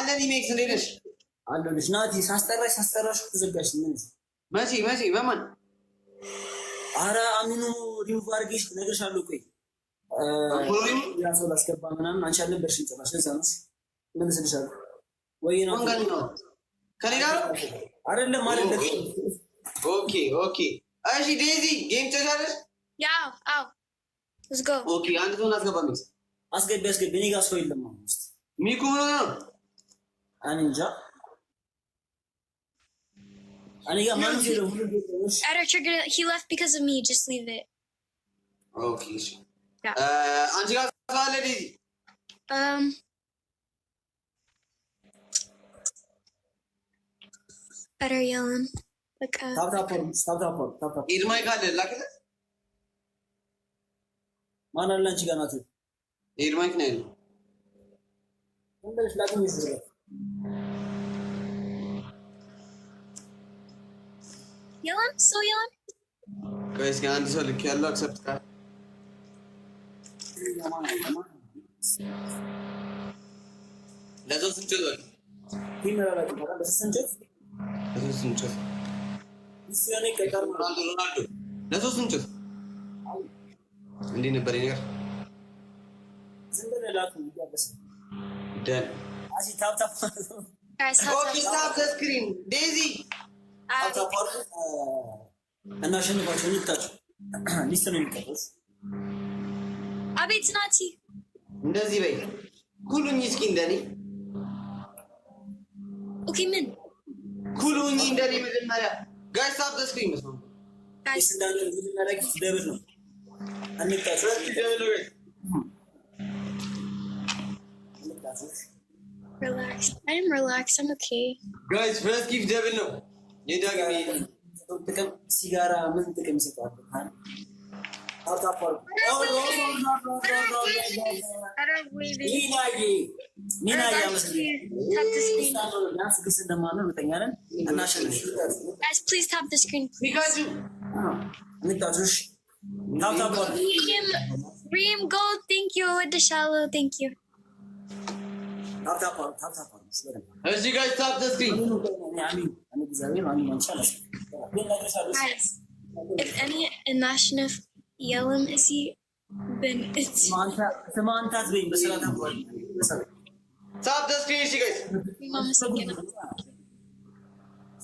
አለን ኢሜክስ እንዴት ነሽ? አለሁልሽ ናቲ። ሳስጠራሽ ተዘጋሽ። ምን መቼ በማን? ኧረ አሚኑ ሪሙቭ አድርጌሽ እነግርሻለሁ። ቆይ ያ ሰው ላስገባ ምናምን አንቺ አልነበርሽም ጭራሽ። ለዛ ነው እመልስልሻለሁ። ወይ ነው ከኔ ጋር አይደለም። ኦኬ እሺ ዴዚ ጌም ትጫወታለሽ? ያው አው let's go። ኦኬ አንድ ሰው አስገባ። ሚክስ አስገቢ። እኔ ጋር ሰው የለም። አሁን ሚኩ ምን ነው? እኔ እንጃ። እኔ ጋር ማን ነው? Editor trigger. He left because of me. Just leave it. ኦኬ እሺ አንቺ ጋር ሳለ ዴዚ better yelling. Like ታፕ ኢድማይ ካለ ላከለ ማን አለ አንቺ ጋር ናት? ኢድማይ ከነ ነው እንደሽ ላግኝ ይዘለ yelling. So yelling. ጋይስ አንድ ሰው ልክ ያለው አክሰፕት ካ ለዞ ስንት ነው? ቲመራ ተባለ በስንት ሲያኔ ከቀር ሮናልዶ ለሶስት እንጭት እንዴ ነበር ነገር ዝም ብለህ ላኩ ይያበስ ደን አሲ ታፕ ኦኬ ስታፕ ስክሪን ዴዚ ታፕ እና ሸንፋቸው እንታችሁ ሊስት ነው የሚቀርስ አቤት ናቲ እንደዚህ በይ ኩሉኝ እስኪ እንደኔ ኦኬ ምን ኩሉኝ እንደኔ መጀመሪያ ጋይስ ስታፕ ስክሪን መስሎ ጋይስ እንዳለ መጀመሪያ ደብል ነው አንታችሁ ደብል ነው relax. I am relaxed. I'm okay. Guys, first gift devil no. የዳግም ጥቅም ሲጋራ ምን ጥቅም ይሰጣል? አታፈር Guys, please tap the screen. Reem gold, thank you. With the shallow, thank you. As you guys tap the screen. Guys, if any national yelling is he, then it's Tap the screen, you guys.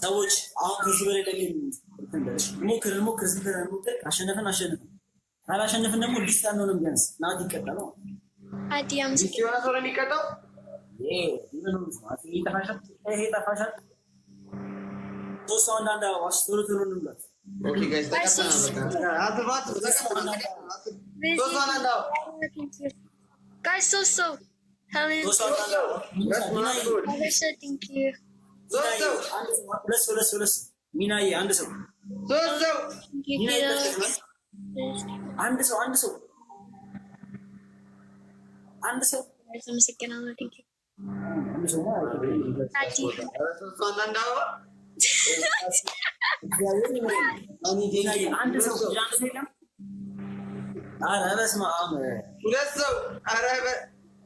ሰዎች አሁን ከዚህ በላይ ሞክር አሸነፈን ካላሸነፈን ደግሞ ሊስታን ነው ቢያንስ ናት ይቀጣል ነው አዲያም ሲኪራ ሰው ነው የሚቀጣው ይሄ ተፋሻል ሶስት አንዳንድ ዋስቶሩ ትሩንበት ኦኬ ጋይስ ተቀጣና አትባት ተቀጣና guys so Helen thank you ለስ ሚናዬ አንድ ሰው አመሰግናለሁ thank you አንድ ሰው ኧረ በስመ አብ ሁለት ሰው ኧረ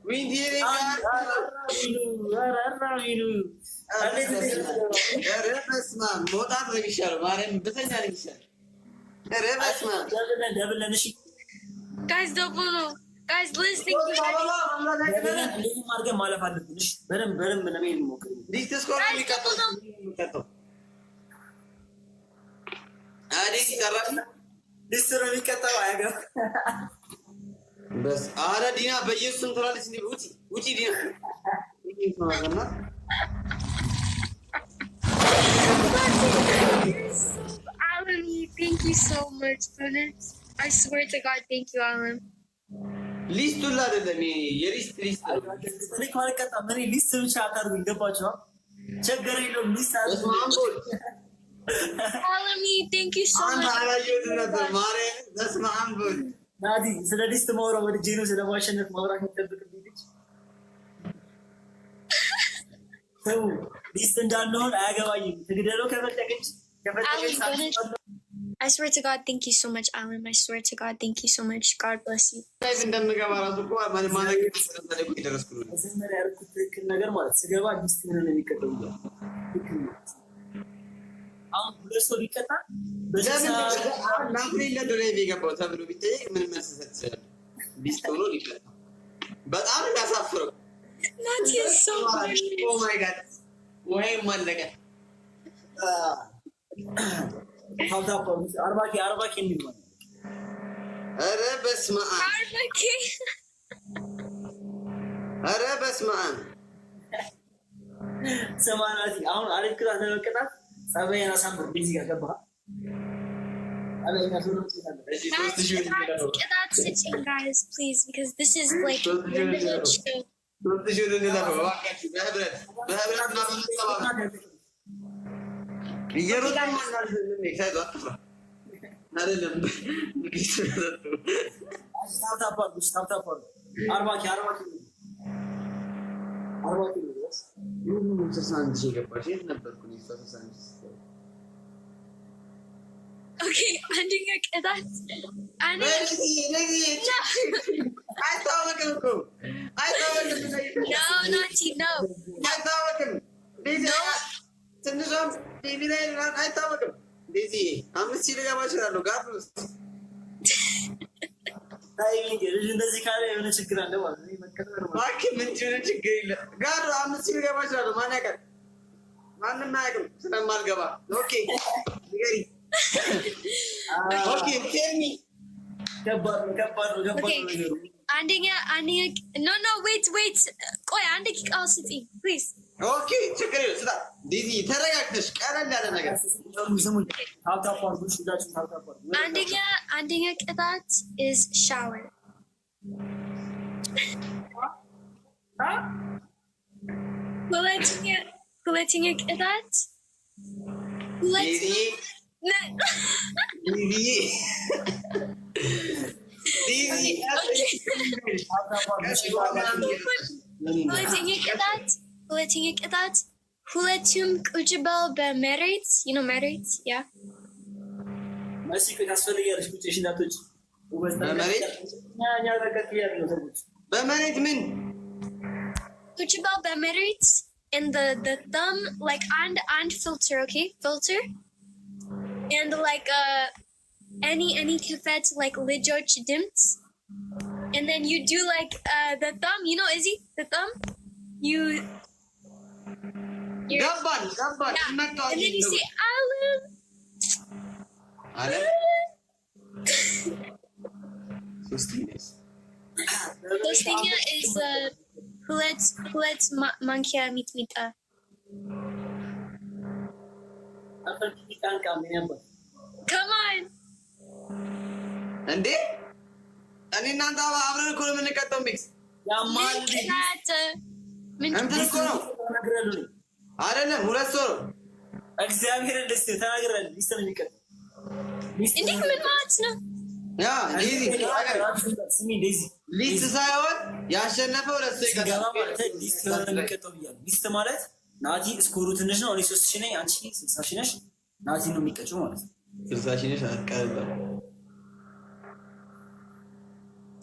ዊንዲሪ ኧረ በስመ አብ መውጣት ነው የሚሻለው ማርያም ብተኛ ነው የሚሻለው ኧረ በስመ አብ ደብል ነሽ guys double guys listening እንደዚህ ማድረግ ማለፍ አለብሽ በደንብ ነው የሚሞክር ዲስኮር የሚቀጣው አዲስ ይቀራል ዲስኮር የሚቀጣው አያገባ በስ አረ ዲና በኢየሱስ ትላለች እንዴ ውጪ ዲና Alan, thank you so much for this. I swear to God, thank you, Alan. ሊስቱ አይደለም የሊስት እኔ ካልቀጣ ምን ሊስት ብቻ አታርጉ ይገባችሁ ቸገረ ይለው ሊስት Alan, thank you so much. ማርያም በስመ አብ በል ናዲ ስለ ሊስት ማውራ ወደ ጄኖ ስለ ማሸነፍ ማውራት ይጠብቅብኝ ልጅ ሰው ሊስት እንዳልሆን አያገባኝም ትግደለው ከፈለገች I swear to God, thank you so much, Alan. I swear to God, thank you so much. God bless you. Nati is so weird. Oh my God. Why Malaga? አርባኪ የሚባል ኧረ በስመ አብ ኧረ በስመ አብ ሰማናቲ አሁን አሪፍ ቅጣት ለመቀጣት ጸባይን አሳምር ቢዚ ጋር ገባ ቅጣት ስጪኝ guys please because this is like okay, አንደኛ ቅጣት እንደዚህ ካለ የሆነ ችግር አለ ማለት ነው። እባክህ ምን ችግር የለም። ጋር 5 ሺህ ልገባ እችላለሁ። ማን ያውቃል? ማንም አያውቅም ስለማልገባ። ኦኬ ንገሪ። ኦኬ ቴልሚ ከባድ ነው ነገሩ። አንደኛ ኖ ዌት ቆይ አንድ ደቂቃ ስጪኝ ፕሊዝ። ኦኬ ችግር የለም። ስጣ ዲዚ ተረጋግተሽ ቀለል ያለ ነገር ስሙኝ። አንደኛ ቅጣት is shower. ሁለተኛ ቅጣት ሁለተኛ ቅጣት ሁለቱም ቁጭ በል በመሬት መሬት ያ ማሲክ ታስፈልጊያለሽ ቁጭሽ እንዳትወጪ በመሬት ምን ቁጭ በል በመሬት and the thumb like and filter filter and like any kafet like ልጆች ድምፅ and then you do like the thumb Izzy the thumb ገባን yeah. And then you say Alan ሶስተኛ is ሁለት ማንኪያ ሚጥሚጣ come on እንዴ እኔ እናንተ አብረን እኮ ነው የምንቀጠው ሚክስ ያማል እንትን እኮ ነው አይደለም ሁለት ሰው እግዚአብሔር እንደዚህ ተናግረን ሊስተን የሚቀጥ እንዴ ምን ማለት ነው ያ ዲዚ ሊስት ሳይሆን ያሸነፈ ሁለት ሰው ይቀጣል ሊስት ነው የሚቀጠው ብያለሁ ሊስት ማለት ናቲ ስኮሩ ትንሽ ነው እኔ 3000 ነኝ አንቺ 60000 ነሽ ናቲ ነው የሚቀጨው ማለት ነው 60000 ነሽ አትቀርም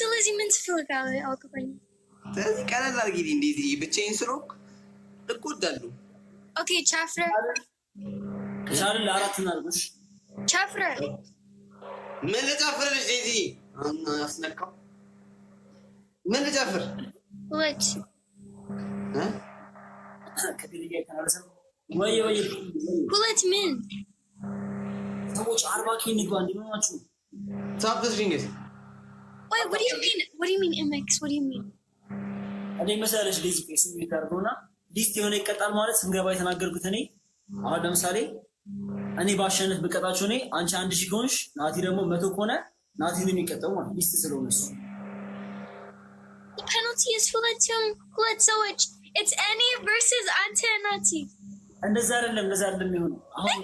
ስለዚህ ምን ትፈልጋለህ አልገባኝ ስለዚህ ቀለል አድርጊ እንደዚህ ብቻዬን ስሮክ እቆዳለሁ ኦኬ ቻፍረ ከዛሬ ለአራት እናርጉሽ ቻፍረ ምን ልጨፍርልሽ ዲዚ አስነካው ምን ልጨፍር what ከዲሊያ ካለሰም ወይ ሁለት ምን ሰዎች 40 ኪሎ ንግባ እንደማችሁ ሳብስ ፊንግስ wait what do you mean mx what do you mean እኔ መሰለሽ ዲዚ ኬስ የሚታርገውና ሊስት የሆነ ይቀጣል ማለት ስንገባ የተናገርኩት እኔ አሁን ለምሳሌ እኔ ባሸነፍ በቀጣቸው እኔ አንቺ 1000 ከሆንሽ ናቲ ደግሞ 100 ከሆነ ናቲ ነው የሚቀጣው ማለት ሊስት ስለሆነ እሱ the penalty is ሁለት ሰዎች it's any versus አንተ ናቲ እንደዛ አይደለም የሚሆነው አሁን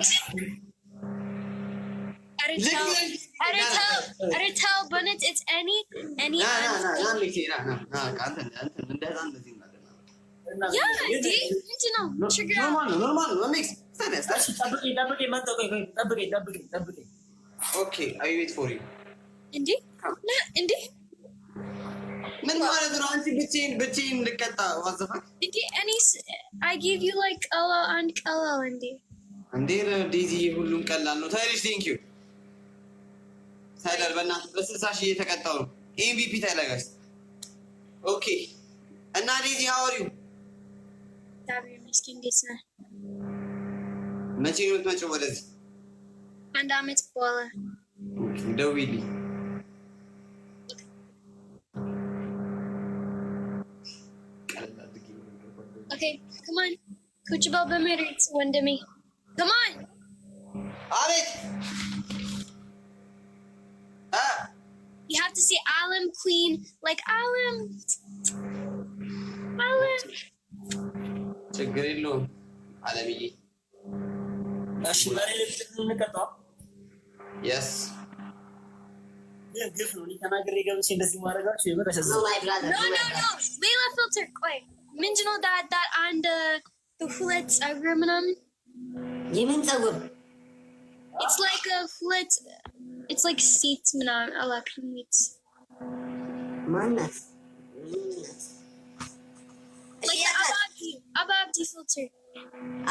አረታው በነት it's any ያ እንዴ ምንድን ነው ችግር ኖርማል ነው ሚክስ ጠብቄ Okay, I wait for you. Indi? Indi? ምን ማለት ነው? አንቺ ብቻዬን ልቀጣ ዋዘፋ Indi, I give you like Ella and Ella, Indi. እንዴ ዴዚ ሁሉም ቀላል ነው። ታይልሽ ቴንክ ዩ ታይለር በእናትህ በ60 ሺህ እየተቀጣው ነው። ኤምቪፒ ታይለር ኦኬ። እና ዴዚ ሀዋሪው Dabi miskin gitsin. መቼ ነው የምትመጪው ወደዚህ? አንድ አመት በኋላ ደውዪልኝ። Okay, come on. Kuchibal በመሬት ወንድሜ. Come on. አቤት You have to say Alam Queen, like Alam. ችግር የለውም አለምዬ። እሺ መሬት ልንቀጣ የስ ግፍ ነው። ተናግሬ ገብቼ እንደዚህ ማድረጋችሁ የምር ያሳዝናል። No. Layla filter. ቆይ ምንድነው that አንድ ሁለት ጸጉር ምናምን? የምን ጸጉር? It's like a ሁለት. It's like seats ምናምን አላክሚት ማናት? like Ababdi filter.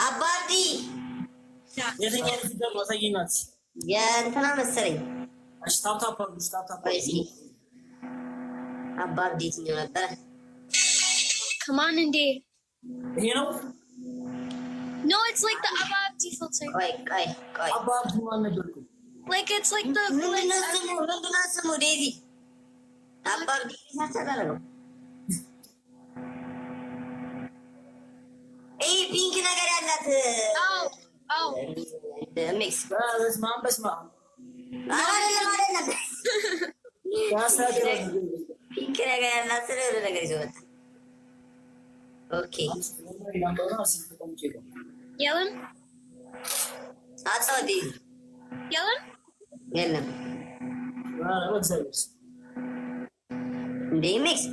አባዲ የትኛው ፊደል ማሳየናት? የእንትና መሰለኝ። እሺ ታፕታፕ አድርጉ። ታፕታፕ አባዲ የትኛው ነበረ? Come on እንዴ ይሄ ነው? No, it's like the Ababdi filter. ቆይ አባቱ ማን ነበርኩ? Like it's like the ምንድነው ስሙ? ዴዚ አባዲ ሳታላለ ነው። ይሄ ፒንክ ነገር ያላት Oh. ሚክስ በስማ አይደለም ያሳደረ ፒንክ ነገር ያላት ስለሆነ ነገር ይዞ መጣ። ኦኬ Yellow? አጣው ዴዚ Yellow? የለም እንዴ ሚክስ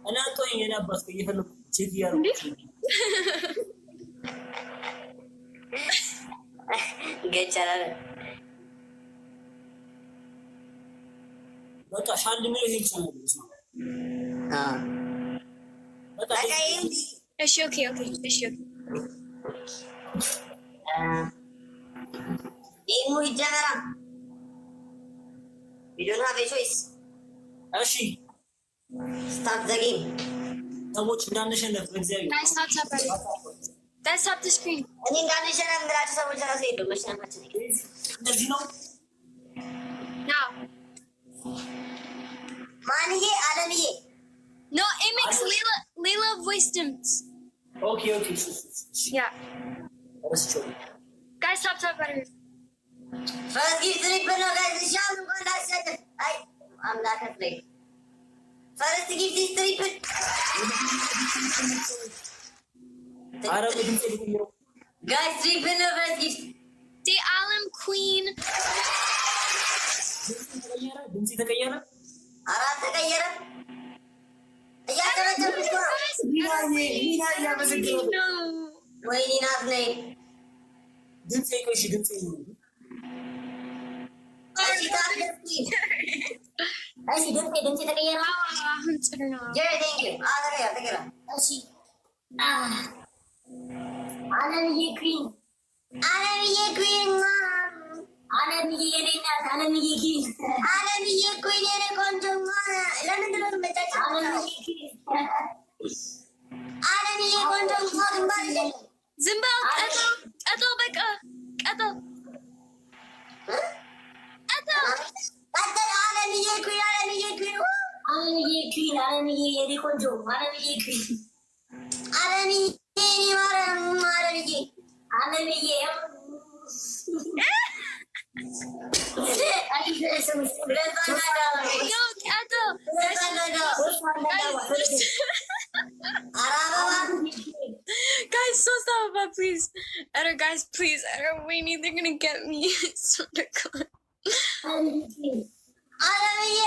እና ጦኝ የናባስ እየፈለኩ ቼክ ያርኩ ገቻላለ በቃ ሻል ምን ይሄ ይችላል ነው በቃ እሺ ኦኬ እሺ ይሄ ይጀራ we don't have a choice እሺ start the game ሰዎች እንዳንሸነፍ በእግዚአብሔር Guys, stop the screen. እኔ እንዳንሸነፍ እንግላችሁ ሰዎች ራሱ ሄዱ መሸነፋችን እንደዚህ ነው Now. ማንዬ አለምዬ No, it makes Layla voiced him. ኦኬ Yeah. ረስቸው Guys, stop better. ፈርስት ጊፍት ትሪፕል ነው ጋይስ ሻው እንኳን ላሰደ አይ አምላክ አትለይ ፈርስት ጊፍት ትሪፕል አረ ድምጽ ልቀይረው ጋይስ ትሪፕል ነው ፈርስት ጊፍት Say Alam Queen. ድምጽ ተቀየረ አራት ተቀየረ እያጨበጨብሽ ነው ሚና ያመሰግናለሁ No. ወይኔ ናት ነይ ድምጽ ይቆሽ ድምጽ ነው እሺ ታድርጊ እሺ ድምጽ ተቀየረ ጀሪ ቴንክ ዩ ተቀየረ እሺ አለምዬ ኩዊን አለምዬ የኔ እናት አለምዬ ኩዊን የኔ ቆንጆ ለምንድን ነው የምትመጫቸው? አለምዬ ቆንጆ ግንባር Zimba, Edo, Becca, Edo. አለምዬ ኩዊን የኔ ቆንጆ አለምዬ ኩዊን አለምዬ Yo, Edo. Guys, so stop, but please. Edo, guys, please. Edo, Wayne, they're gonna get me. So God. አለምዬ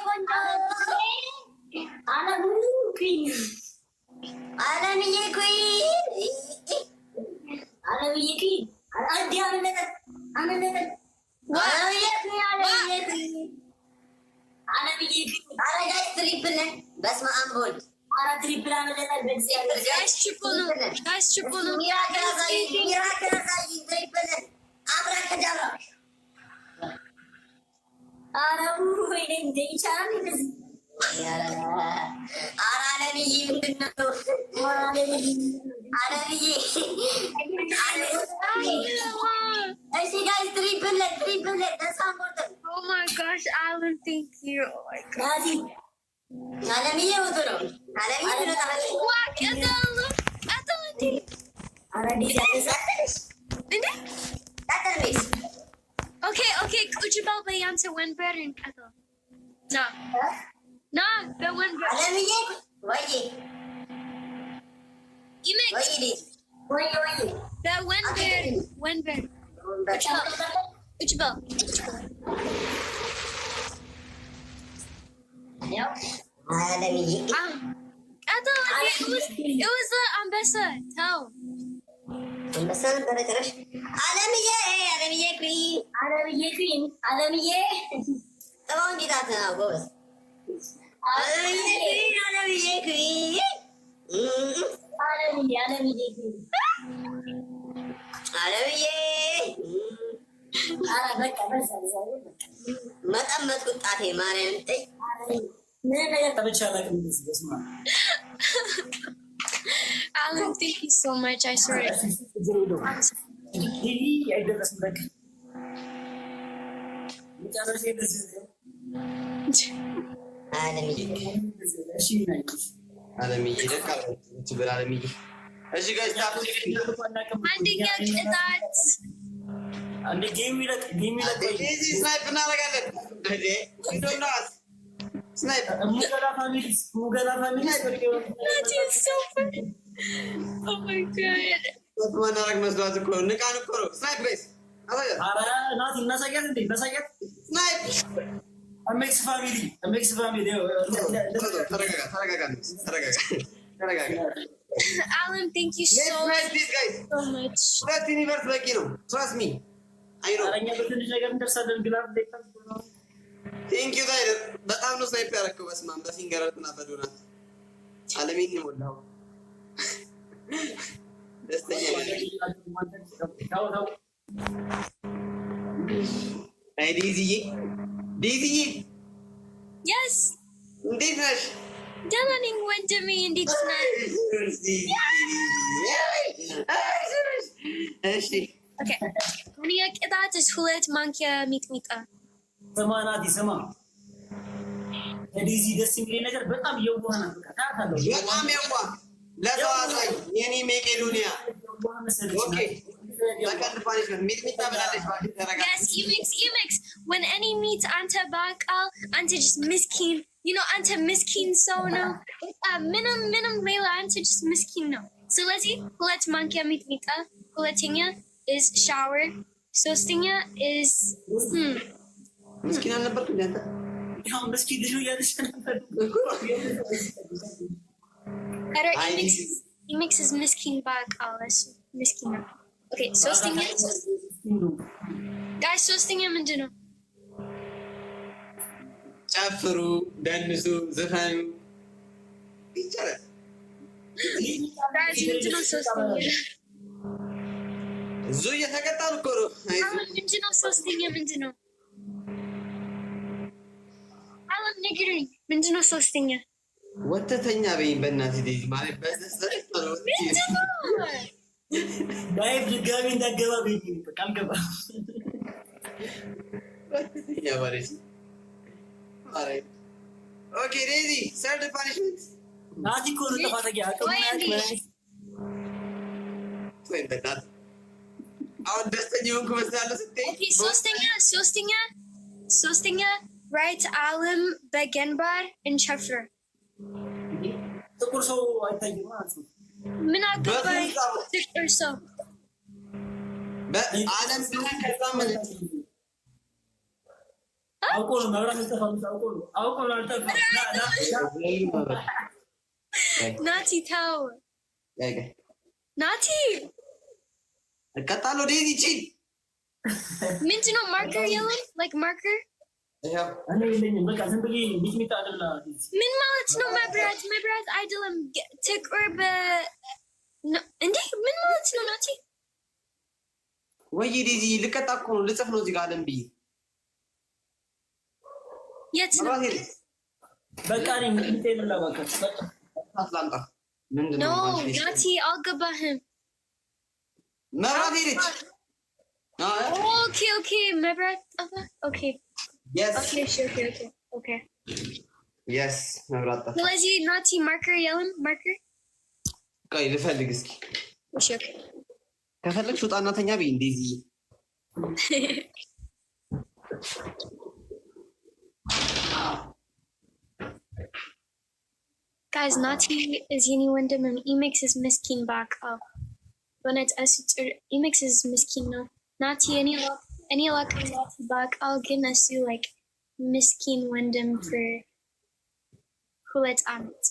ቆንጆ አለምዬ ኩዊን Guys, triple no. Oh my gosh, Alan, thank you. Oh my god. Okay, Kujibal Bayanta went better in Kato. No. No, that went better. Imix, that went better. Went better. Kujibal. Kato, it was the Ambessa. Tell. Alan, thank you so much. I swear. Oh my god. Alan, thank you so much. Trust me. I know. Thank you, guys. በጣም ነው ስናይፕ ያደረገው። በስመ አብ በሲንገረትና በዶናት አለሚን ነው ደስተኛ አይ ዲዚዬ Yes. እንዴት ነሽ? ደህና ነኝ ወንድሜ፣ እንዴት ነህ? እሺ ኦኬ። እኔ ቅጣት 2 ማንኪያ ሚጥሚጣ። ስማ ናቲ ስማ፣ ዲዚ ደስ የሚለኝ ነገር በጣም የዋህ ናት። በቃ ታውቃለህ፣ በጣም የዋህ ለሰው አዛኝ የኔ መቄዶንያ። ኦኬ ለቀልድ ፓኒሽመንት ሚጥሚጣ ብላለች። Yes, Emix. When any meat ante bakal, ante just miskin. You know, ante miskin so no. Minimum lela ante just miskin no. So let's mankia mitmita. Let's is shower. Sostinya is ምስኪን አልነበርኩም እንዴ አንተ? ያው ምስኪን ልጅ ነው ያለሽ ነበር። Better Emix is miskin bakal. Miskin no. Okay, sostinya. Guys, sostinya ምንድን ነው? ጨፍሩ፣ ደንሱ፣ ዝፈኑ ይቻላል። Guys, ምንድን ነው sostinya? እዙ እየተቀጣን እኮ ነው። ምንድን ነው sostinya? ምንድን ነው? አለም ንገረኝ፣ ምንድን ነው sostinya? ወተተኛ በይኝ በእናትህ ዴዚ ማለት በደስታ ነው። ምንድን ነው? ዳይቭ ድጋሚ እንዳገባ ቤት በቃም ገባ። ወተተኛ ማለት አሬ ኦኬ ዴዚ ሰርድ ፓኒሽመንት ናቲ እኮ ነው ተፋተጊ አቀማያት ወይ በጣም አሁን ደስተኛ ሆንኩ መስላለሁ ስትይ። ኦኬ ሶስተኛ ራይት አለም በገንባር እንቸፍር። ጥቁር ሰው አይታይም ማለት ነው። ምን አገባኝ ጥቁር ሰው በአለም ብለን ከዛ ማለት አውቆ ነው መብራት ተጠፋው። አውቆ ነው አልጠፋም። ናቲ ተው ናቲ እቀጣለሁ። ዴዚ ቺ ምንድን ነው ማርከር የለም ላይክ ማርከር እኔ የለኝም። በቃ ዝም ብዬ ሚጥሚጣ አይደለም። ምን ማለት ነው? መብራት አይደለም ጥቁር እንዴ ምን ማለት ነው ናቲ? ወይ ዲዚ ልቀጣ እኮ ነው ልጽፍ ነው እዚህ ጋር አለም ብዬ የት ነው? በቃ እኔ ምን ትሄድላ በቃ አትላምጣ ምንድነው ናቲ አልገባህም። መብራት ሄደች። ኦኬ መብራት ጠፋ። ኦኬ yes ኦኬ yes መብራት ጠፋ። ስለዚህ ናቲ ማርከር የለም ማርከር ቆይ ልፈልግ እስኪ። እሺ ኦኬ ከፈለግሽ ውጣና ተኛ በይ እንደዚህ guys Nati is yeni wondem and Emix is miskin back up when it's Emix is miskin no Nati any luck Nati back I'll give us you like miskin wondem for Hulet Amit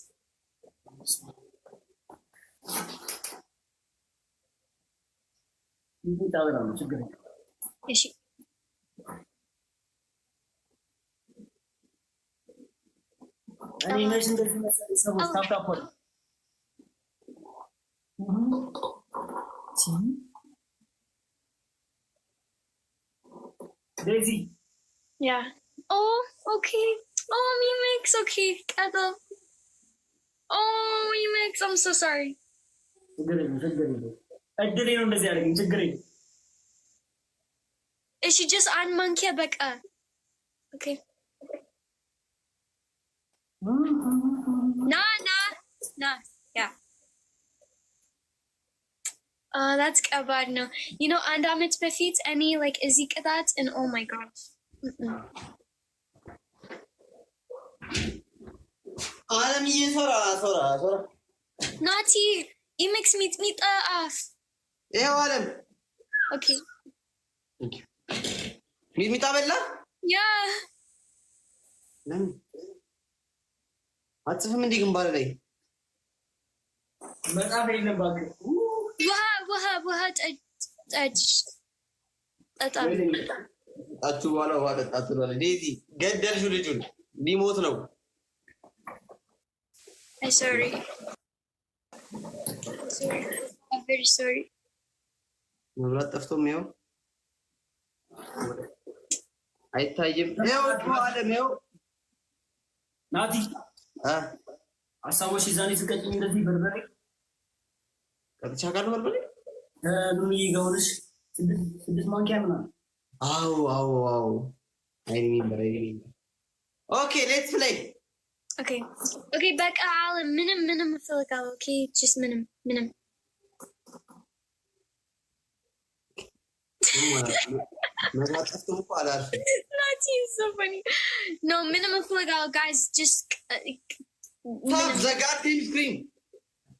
እሺ እኔ ነሽ እንደዚህ መሰለኝ ሰዎች ታፕታፖል ዴዚ yeah okay Emix okay Kado Emix I'm so sorry ችግር እድሌ ነው እንደዚህ ያደርገኝ ችግር የለም እሺ just አንድ ማንኪያ በቃ okay nah yeah that's ከባድ ነው you know አንድ አመት በፊት እኔ like እዚህ ቅጣት and oh my gosh አለም ይሰራ ናቲ Emix ሚጥሚጣ አፍ ይሄው አለም okay ሚጥሚጣ በላ yeah ለምን አጽፍም እንዴ ግንባር ላይ መጣፍ የለም ባክ ውሃ ጠጅ ጠጣም አቹ በኋላ ውሃ ጠጣት ብሏል። ዴዚ ገደልሽው ልጁን ሊሞት ነው። I'm sorry I'm very sorry መብራት ጠፍቶም ይኸው አይታይም። ይኸው አለም ይኸው ናቲ አሳቦሽ ዛኔ ስቀጭኝ እንደዚህ በርበሬ ቀጥቻ ጋር በርበሬ ኑኒ ጋውርሽ ስድስት ማንኪያ ምናምን አዎ አይ ሪሜምበር ኦኬ ሌትስ ፕሌይ ኦኬ በቃ አለ ምንም እፈልጋለሁ ኦኬ ጀስት ምንም መብራት ጠፍቶም እኮ አላልሽም ናቲ so funny no ምንም እፈልጋለሁ guys just Stop the goddamn screen.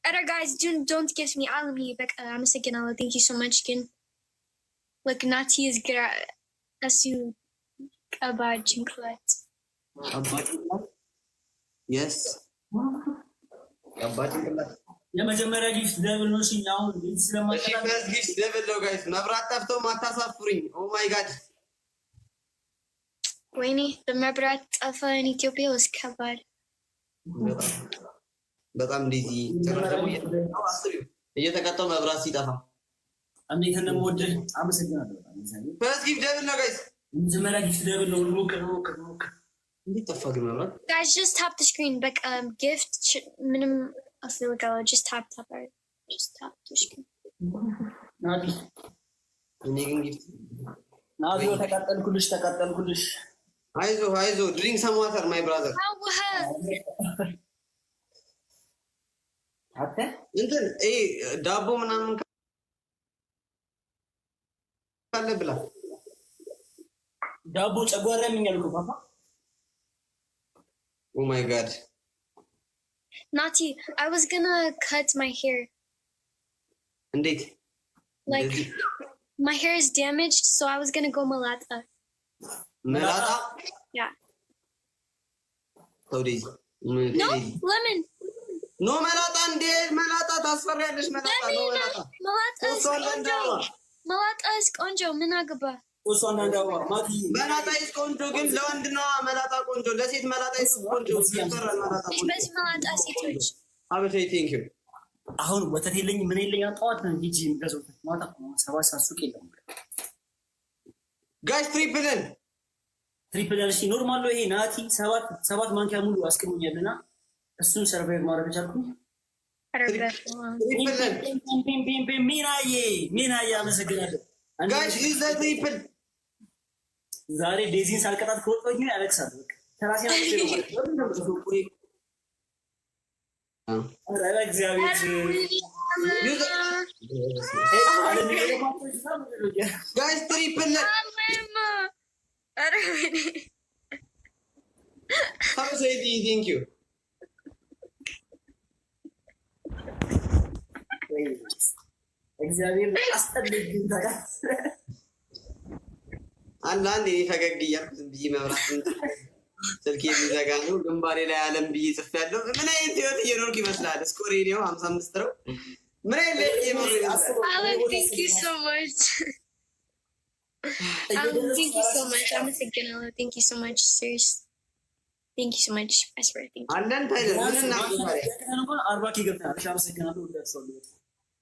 Other guys, don't get me out of me. But I'm a second. Thank you so much, again. Look, Nati is good as you about chocolate. Yes. About chocolate. የመጀመሪያ ጊፍት ደብል ነው ሲኛው ስለማይቀር ጊፍት ደብል ነው ጋይስ መብራት ጠፍቶ ማታሳፍሩኝ ኦ ማይ ጋድ ወይኔ በመብራት ጠፋ in Ethiopia was ከባድ በጣም ዲዚ ተረፈው እየተቀጣው መብራት ሲጠፋ እንዴት እንደምወድህ አመሰግናለሁ ፈስ ጊፍት ደብል ነው ጋይስ የመጀመሪያ ጊፍት ደብል ነው ሉክ እንዴት ጠፋ ግን መብራት guys just tap the screen but gift ምንም I feel like I'll just tap the screen. ናዲ እኔ ግን ጊፍት ናዲዮ ተቃጠልኩልሽ አይዞ ድሪንክ ሰም ዋተር ማይ ብራዘር አተ እንትን ዳቦ ምናምን ካለ ብላ ዳቦ ጨጓራ የሚኛልኩ ፓፓ ኦ ማይ ጋድ Nati, I was gonna cut my hair. እንዴት Like, my hair is damaged, so I was gonna go malata. መላጣ Yeah. So ዴዚ No, lemon. ኖ መላጣ እንዴ መላጣ ታስፈሪያለሽ መላጣ ነው Malata is konjo, minagaba. እሷ እንዳንዳዋ ማቲ መላጣ is ቆንጆ ግን ለወንድ ነው መላጣ ቆንጆ ለሴት መላጣ is ቆንጆ ይፈራል መላጣ ቆንጆ በዚህ malata ሴቶች አበቴ ቴንክ ዩ አሁን ወተት የለኝ ምን የለኝ ጠዋት ነው ሂጂ የሚገዛው ማታ 7 ሰዓት ሱቅ የለም ጋይስ ትሪፕልን እሺ ኖርማል ነው ይሄ ናቲ 7 ማንኪያ ሙሉ አስቀምኛልና እሱን ሰርቫይቭ ማድረግ ቻልኩኝ ሚናዬ አመሰግናለሁ ጋይስ ዩዝ ዘ ትሪፕል ዛሬ ዴዚን ሳልቀጣት ከወጣሁኝ ያለቅሳል በቃ ተራሴ ጋይስ ትሪፕል How say thank you እግዚአብሔር አስጠልልኝ ታዲያ አንዳንዴ ፈገግ እያልኩ ዝም ብዬ መብራት ስልክ የሚዘጋ ነው ግንባሬ ላይ አለም ብዬ ጽፌያለሁ ምን አይነት ህይወት እየኖርኩ ይመስላል ስኮር ነው 55 ነው ምን አይነት እየኖርኩ ይመስላል Alan, thank you so much Alan, thank you so much I'm thinking Alan, thank you so much seriously thank you so much I swear thank you አለን ታይለር ምን እናደርጋለን እንኳን 40 ኪ ገብተናል እሺ አመሰግናለሁ ወዳችኋለሁ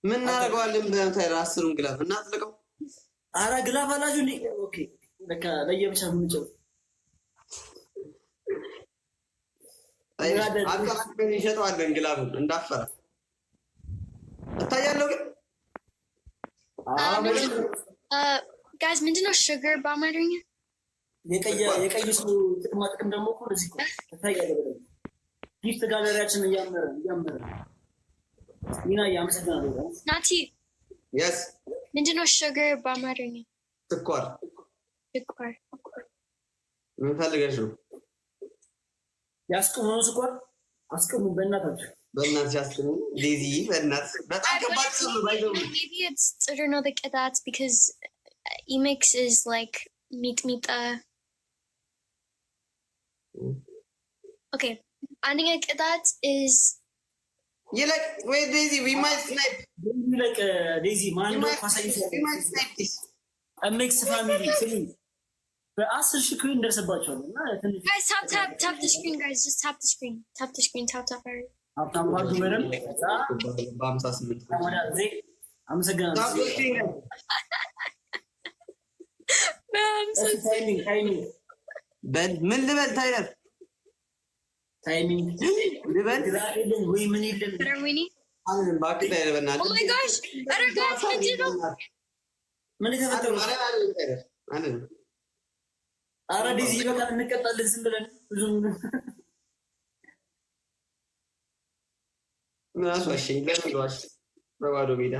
ምን እናደርጋለን ብለን ታይለር 10ን ግላፍ እናጥልቀው አራ ግላፍ አላችሁ እንዴ ኦኬ በቃ ለየብቻ ምን ጨው አቃራቅበን ይሸጠዋለን ግላፉን እንዳፈራ እታያለሁ ግን guys ምንድነው sugar በአማርኛ የቀይ ሰው ጥቅም ደግሞ እኮ እዚህ እኮ ታያለ በደንብ ጊፍት ጋለሪያችን እያመረ ሚና ያመሰግናለሁ ናቲ yes ምንድነው sugar በአማርኛ ስኳር ምን ፈልገሽ ነው ያስቀሙ ስኳር አስቀሙ በእናታችሁ ያስቀሙ ዴዚ በእናት በጣም ከባድ ነው ባይዘው maybe it's I don't know the that's because Emix is like meat okay adding a that is you like wait Daisy we might snipe you like Daisy man no we might snipe this a mixed family silly በ10 ሺህ ክሪን ደርሰባቸዋል እና ትንሽ guys tap the screen guys just tap the screen tap already አብታም ባዱ መረም በ58 ወደ ዜ አመሰግናለሁ ታይሚንግ ምን ልበል ታይለር ታይሚንግ ልበል ግራኤልን ወይ ምን ይልን አሁን ባክ ታይለር በእናትህ oh my gosh better guys ምን ተፈጠረ አለ አረ ዲዚ በቃ እንቀጣለን ዝም ብለን ብዙ ምን አስዋሽኝ ለምንዋሽ በባዶ ሜዳ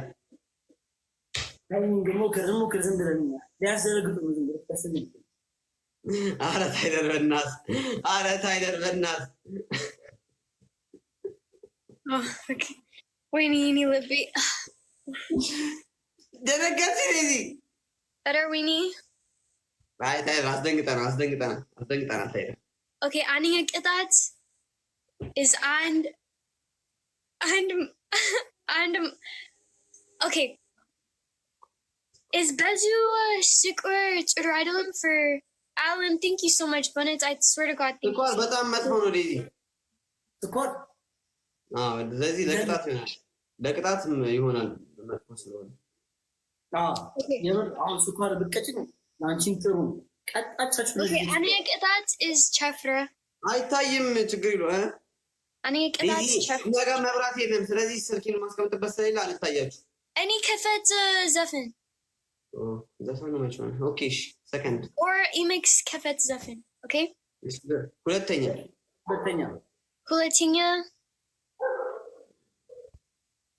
ታይሚንግ ሞክር ዝም ብለን ሊያዘረግጡ ዝም ብለን ተሰልኝ አረ ታይለር በእናት okay ወይኔ ልቤ ደነገጥሽ ዴዚ better ወይኔ አይ ታይለር አስደንግጠናል ታይለር okay አኒያ ቅጣት is and okay is Bezu Sikor Radom for Alan thank you so much Bonnet I swear to God thank you በጣም መጥፎ ነው ዴዚ ስኳር ስለዚህ ለቅጣት ይሆናል መጥፎ ስለሆነ አሁን ስኳር ብትቀጭኝ አንቺን ጥሩ ቀጣቻችሁ ነው አኒያ ቅጣት is Chefra አይታይም ችግር ይሏል አኒያ ቅጣት Chefra ነገ መብራት የለም ስለዚህ ስልኪን ማስቀምጥበት ስለሌለ አልታያችሁ እኔ ከፈት ዘፈን ዘፈን ነው ማለት ኦኬ ሰከንድ or Emix ከፈት ዘፈን ኦኬ ሁለተኛ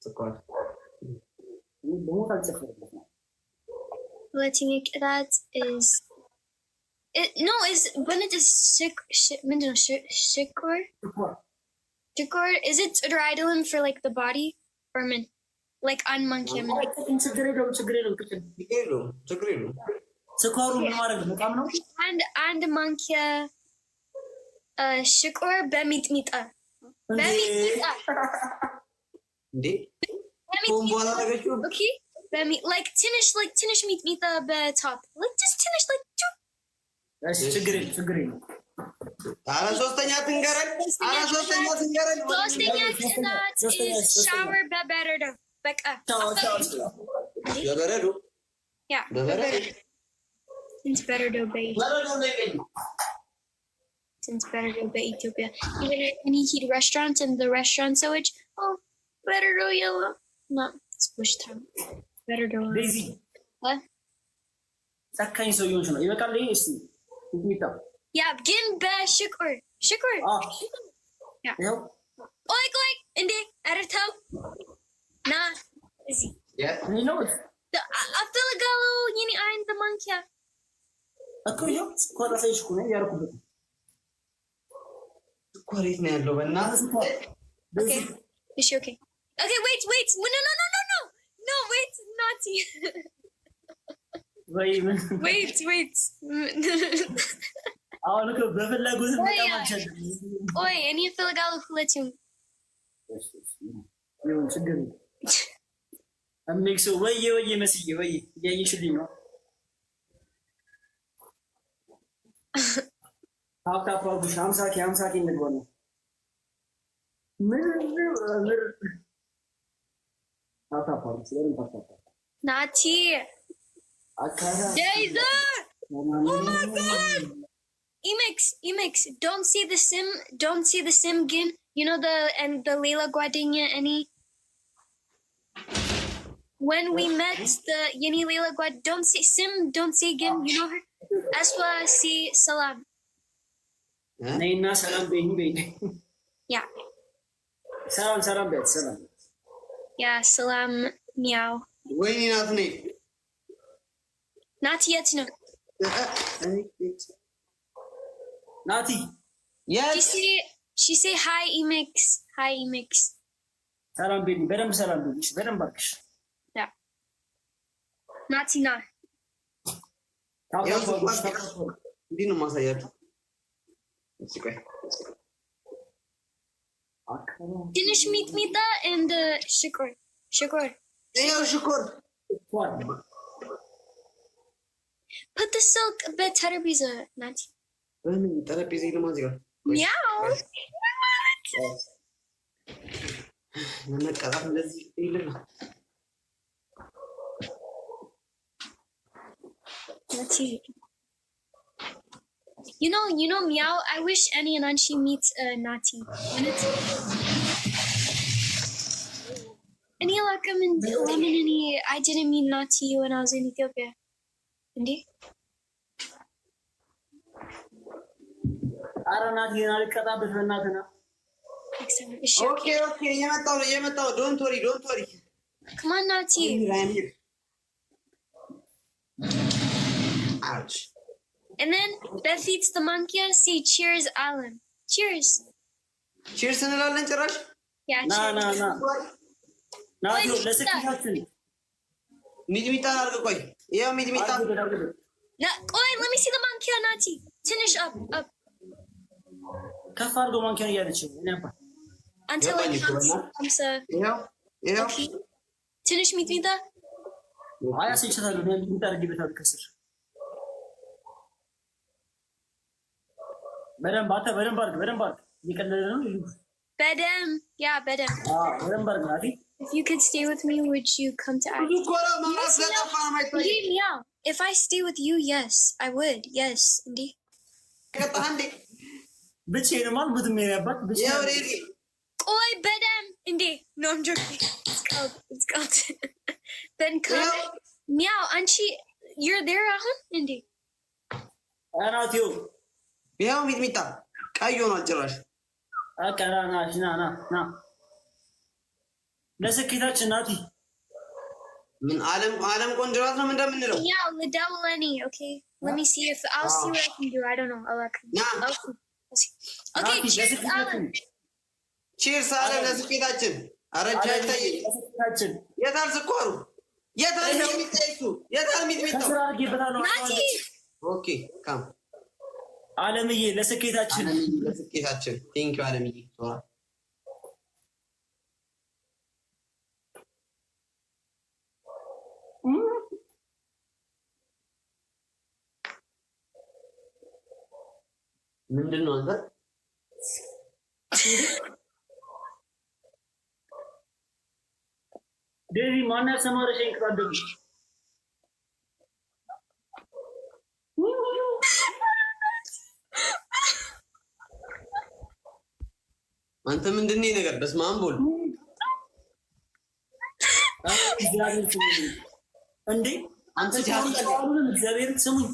ስኳር ሁለተኛ ቅጣት is no is when it is ምንድነው ሽኮር is it Ritalin for like the body or men like on monkey ችግር የለውም ስኳሩ ምን ማድረግ በጣም ነው አንድ ማንኪያ ሽኮር በሚጥሚጣ እንዴ ቦምቦላ አረጋችሁ okay like ትንሽ ሚጥሚጣ በቶፕ like just ትንሽ like ችግር የለውም አረ ሶስተኛ ትንገረን። አረ ሶስተኛ ትንገረን። ሶስተኛ ቅጣት is shower በበረዶ በቃ በበረዶ ያ በበረዶ since በረዶ በረዶ ነው የሚገኘው since በረዶ በኢትዮጵያ even when you eat restaurants and the restaurant ሰዎች oh በረዶ የለም not squish time በረዶ ዴዚ ጨካኝ ሰው ይሆንሽ ነው ይበቃል ይሄ እስቲ እንዴት ያ ግን በሽኩር ሽኩር ያ ቆይ እንዴ አረታው ና እዚህ እኔ ነው አፈልጋሉ የኔ አይን በማንኪያ እኮ ይኸው ስኳር አሳይሽ እኮ ነው ያደረኩበት ስኳር የት ነው ያለው በእናትህ okay እሺ okay wait no wait naughty wait አሁን እኮ በፍላጎት በጣም አልቻለም ኦይ እኔ እፈልጋለሁ ሁለቱም ይሁን ችግር ነው አሜክሶ ወይ መስዬ ወይ እያየሽልኝ ነው ታፕታፕ 50 ኬ እንግባ ነው ምር ታፕታፕ ናቲ አካራ Jason! Oh my god! Emix, don't see the sim again. You know the Leila Guadinha any when we met the Yeni Leila Guad don't see again, you know her? Aswa si salam. ነይና ሰላም በይኝ በይኝ Yeah. ሰላም በይ ሰላም Yeah, salam meow. ወይኔ ናት ነይ Not yet no. ናቲ She say hi Emix. Hi Emix. ሰላም በይኝ በደንብ ሰላም በይኝ በደንብ አልክሽ Yeah. Nazi na. እንዲህ ነው ማሳያችሁ Finish meat and sugar. ይኸው ሽኩር Put the silk bed terbiza, Nati. በምን ጠረጴዛ ይልማ እዚህ ጋር Meow. ለመቀጣት እንደዚህ ይልና Nati. You know, Meow. I wish Annie and Anshi meet Nati. Any lemon any. I didn't meet Nati when I was in Ethiopia. Indeed. አራናት የናልቀጣበት በእናትና ኦኬ የመጣው ዶንት ወሪ Come on, Nati. ouch And then that feeds the monkey. See, cheers, Alan. Cheers. cheers እንላለን ጭራሽ Yeah, ና cheers. ናቲ ለስኪታችን ሚጥሚጣ አድርግ ቆይ ይኸው ሚጥሚጣ No, let me see the monkey, Nati. Finish up. ከፍ አድርጎ ማንኪያን እያለች እኔ አባ Until it comes. ይኸው Okay. Finish meat. አያስይቻታለሁ ነው የሚታርግበታል ከስር በደንብ አድርግ ይቀለለ ነው Bedem. Yeah, bedem. በደንብ አድርግ ናቲ If you could stay with me, would you come to ብዙ Act? እኮ ነው መብራት ስለጠፋ ነው የማይታየው Indeed, meow. If I stay with you, yes, I would. Yes, indeed. ቀጣ እንዴ ብቻዬን ማል ብዙ ምን ያባት ይኸው ብቻዬን ሬዲ Oi, bedem. Indeed. No, I'm joking. It's called. Then come. Meow, Anchi, you're there, Indeed. አናቲው ይኸው ሚጥሚጣ ቀይ ሆኗል ጭራሽ ና ለስኬታችን ናቲ ምን ዓለም ቆንጆ ናት ነው እንደምንለው Yeah, the devil any, okay? Let me see if I'll see what I can do. I don't know. I'll see. Okay, cheers, Alan. cheers አለ ለስኬታችን አረጃ ይታይ ለስኬታችን የታል ስኳሩ የታል ሚጥሚጣ ከስራ አድርጌበታለሁ Nati! ኦኬ ካም አለምዬ ለስኬታችን ቴንኪው አለምዬ ሶራ ምንድን ነው አንተ? ዴዚ ማን ያሰማረሽኝ? ቅጣደም አንተ ምንድን ነው ነገር? በስመ አብ ቦል እንዴ አንተ እግዚአብሔር ስሙኝ